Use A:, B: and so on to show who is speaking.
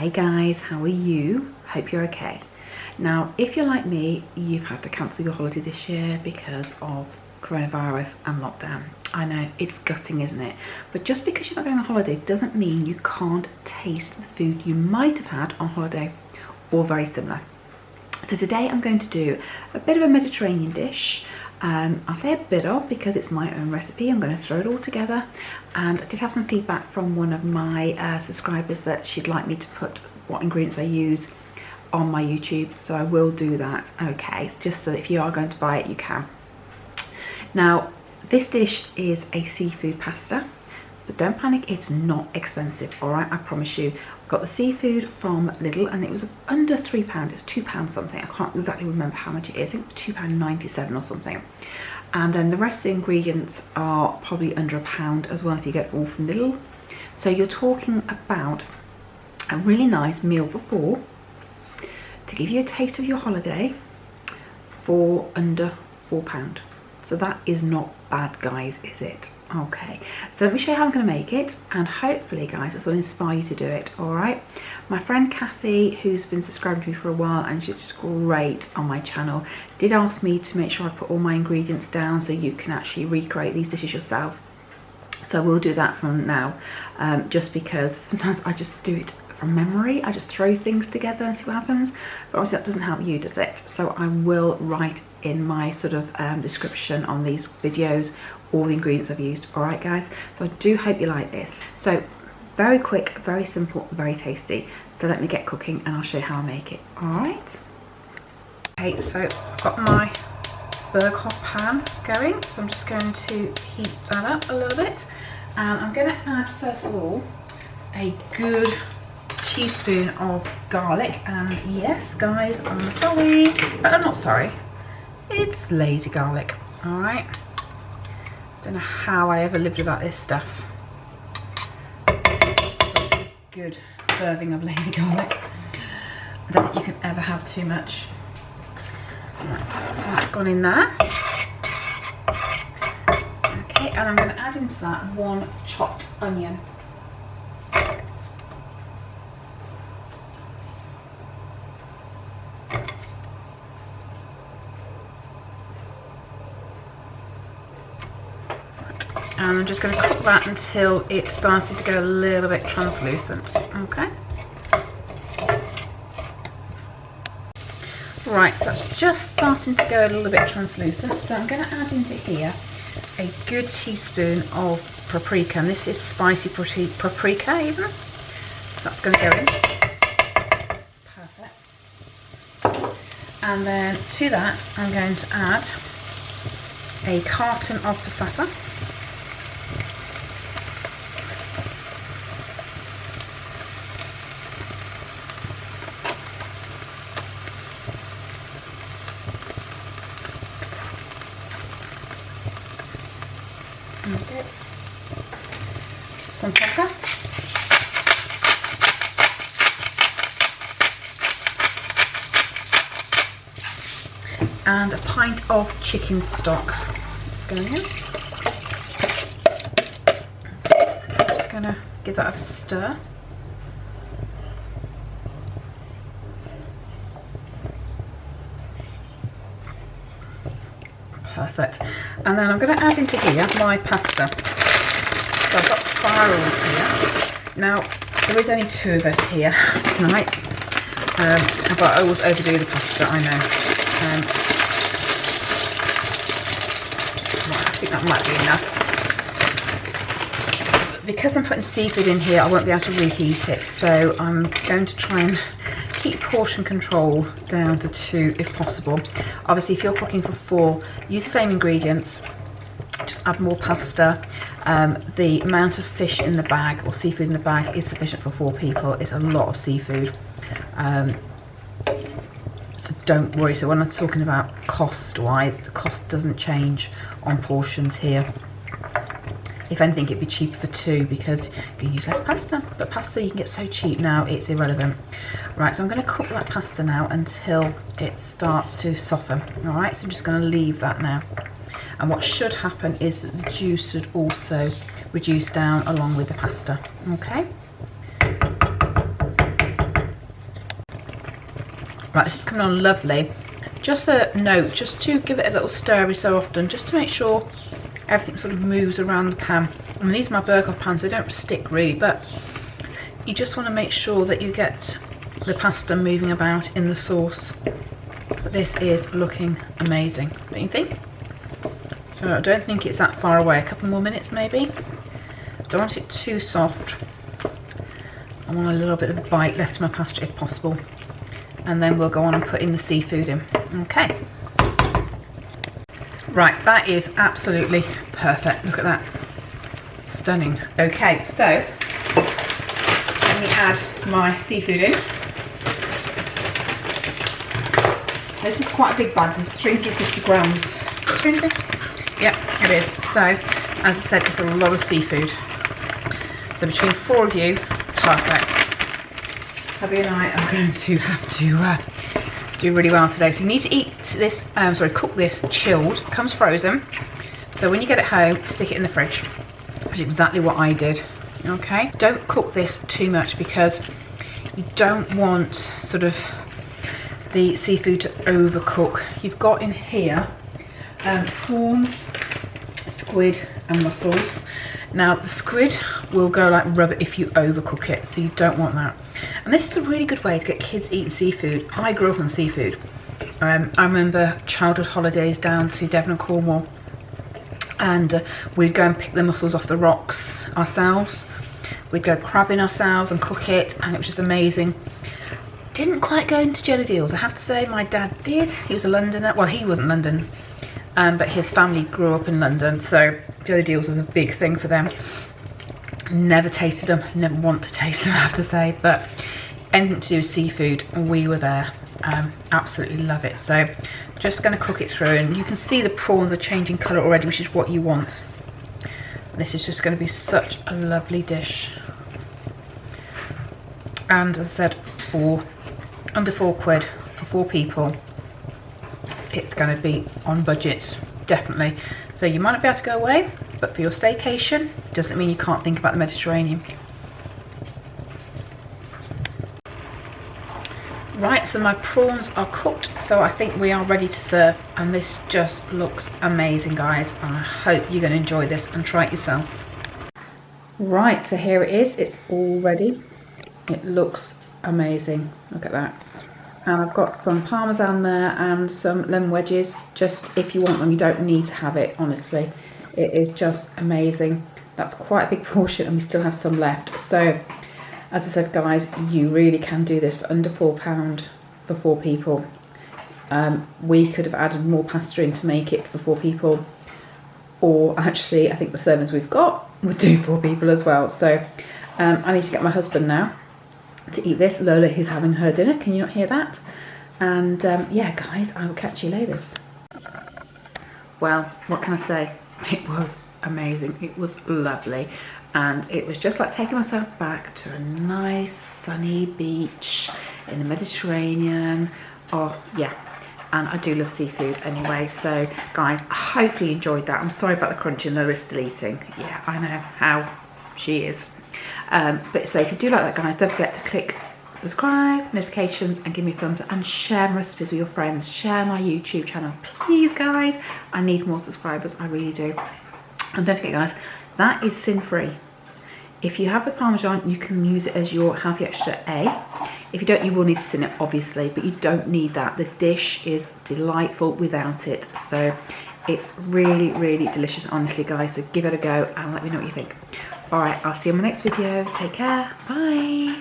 A: Hi guys, how are you? Hope you're okay. Now, if you're like me, you've had to cancel your holiday this year because of coronavirus and lockdown. I know, it's gutting, isn't it? But just because you're not going on holiday doesn't mean you can't taste the food you might have had on holiday or very similar. So today I'm going to do a bit of a Mediterranean dish. I'll say a bit of because it's my own recipe. I'm going to throw it all together, and I did have some feedback from one of my subscribers that she'd like me to put what ingredients I use on my YouTube, so I will do that. Okay, just so that if you are going to buy it, you can. Now, this dish is a seafood pasta, but don't panic, it's not expensive, all right? I promise you. I got the seafood from Lidl and it was under £3. It's £2 something. I can't exactly remember how much it is. I think £2.97 or something. And then the rest of the ingredients are probably under £1 as well if you get it all from Lidl. So you're talking about a really nice meal for four to give you a taste of your holiday for under £4. So that is not bad, guys, is it? Okay, so let me show you how I'm going to make it, and hopefully, guys, this will inspire you to do it. All right, my friend Kathy, who's been subscribing to me for a while and she's just great on my channel, did ask me to make sure I put all my ingredients down so you can actually recreate these dishes yourself. So we'll do that from now, just because sometimes I just do it from memory. I just throw things together and see what happens, but obviously that doesn't help you, does it? So I will write in my sort of description on these videos all the ingredients I've used. All right, guys, so I do hope you like this. So very quick, very simple, very tasty. So let me get cooking and I'll show you how I make it. All right. Okay, so I've got my Berghoff pan going, so I'm just going to heat that up a little bit, and I'm going to add first of all a good teaspoon of garlic. And yes, guys, I'm sorry, but I'm not sorry, it's lazy garlic. All right, don't know how I ever lived without this stuff. Good serving of lazy garlic. I don't think you can ever have too much. Right, so that's gone in there. Okay, and I'm going to add into that one chopped onion. And I'm just going to cook that until it started to go a little bit translucent. Okay. Right, so that's just starting to go a little bit translucent. So I'm going to add into here a good teaspoon of paprika, and this is spicy paprika even. So that's going to go in. Perfect. And then to that, I'm going to add a carton of passata. Okay. Some pepper. And a pint of chicken stock. It's going in. Just going to give that a stir. Perfect. And then I'm going to add into here my pasta. So I've got spirals here. Now, there is only two of us here tonight, but I always overdo the pasta, I know. Right, I think that might be enough. Because I'm putting seafood in here, I won't be able to reheat it, so I'm going to try and keep portion control down to 2 if possible. Obviously, if you're cooking for 4, use the same ingredients, just add more pasta. The amount of fish in the bag or seafood in the bag is sufficient for 4 people. It's a lot of seafood, so don't worry. So when I'm talking about cost wise, the cost doesn't change on portions here. If anything, it'd be cheaper for 2 because you can use less pasta, but pasta you can get so cheap now it's irrelevant. Right, so I'm going to cook that pasta now until it starts to soften. All right, so I'm just going to leave that now. And what should happen is that the juice should also reduce down along with the pasta. Okay. Right, this is coming on lovely. Just a note, just to give it a little stir every so often, just to make sure everything sort of moves around the pan. I mean, these are my Berghoff pans, they don't stick really, but you just want to make sure that you get the pasta moving about in the sauce. But this is looking amazing, don't you think? So I don't think it's that far away. A couple more minutes maybe. Don't want it too soft. I want a little bit of a bite left in my pasta if possible. And then we'll go on and put in the seafood in. Okay. Right, that is absolutely perfect. Look at that. Stunning. Okay, so let me add my seafood in. This is quite a big bag. It's 350 grams. 350? Yep, it is. So, as I said, it's a lot of seafood. So between 4 of you, perfect. Hubby and I are going to have to do really well today. So you need to eat this, cook this chilled. It comes frozen. So when you get it home, stick it in the fridge. Which is exactly what I did. Okay. Don't cook this too much because you don't want sort of the seafood to overcook. You've got in here prawns, squid and mussels. Now the squid will go like rubber if you overcook it, so you don't want that. And this is a really good way to get kids eating seafood. I grew up on seafood. I remember childhood holidays down to Devon and Cornwall, and we'd go and pick the mussels off the rocks ourselves. We'd go crabbing ourselves and cook it, and it was just amazing. Didn't quite go into jelly deals, I have to say. My dad did. He was a Londoner. Well, he wasn't London, but his family grew up in London, so jelly deals was a big thing for them. Never tasted them, never want to taste them, I have to say, but anything to do with seafood, we were there. Absolutely love it. So just going to cook it through, and you can see the prawns are changing colour already, which is what you want. This is just going to be such a lovely dish. And as I said, for under £4 for 4 people, it's going to be on budget, definitely. So you might not be able to go away, but for your staycation, doesn't mean you can't think about the Mediterranean. Right, so my prawns are cooked, so I think we are ready to serve, and this just looks amazing, guys, and I hope you're going to enjoy this and try it yourself. Right, so here it is, it's all ready. It looks amazing, look at that. And I've got some Parmesan there and some lemon wedges, just if you want them. You don't need to have it, honestly. It is just amazing. That's quite a big portion and we still have some left. So, as I said, guys, you really can do this for under £4 for 4 people. We could have added more pasta in to make it for 4 people. Or actually, I think the servings we've got would do 4 people as well. So, I need to get my husband now to eat this. Lola is having her dinner, can you not hear that? And yeah, guys, I will catch you later. Well, what can I say? It was amazing, it was lovely, and it was just like taking myself back to a nice sunny beach in the Mediterranean. Oh yeah, and I do love seafood anyway. So guys, hopefully you enjoyed that. I'm sorry about the crunching, Lola's still eating. Yeah, I know how she is. But so if you do like that, guys, don't forget to click subscribe, notifications, and give me a thumbs up, and share my recipes with your friends. Share my YouTube channel, please, guys. I need more subscribers, I really do. And don't forget, guys, that is sin-free. If you have the Parmesan, you can use it as your healthy extra A. If you don't, you will need to sin it, obviously, but you don't need that. The dish is delightful without it. So it's really, really delicious, honestly, guys. So give it a go and let me know what you think. All right, I'll see you in my next video. Take care. Bye.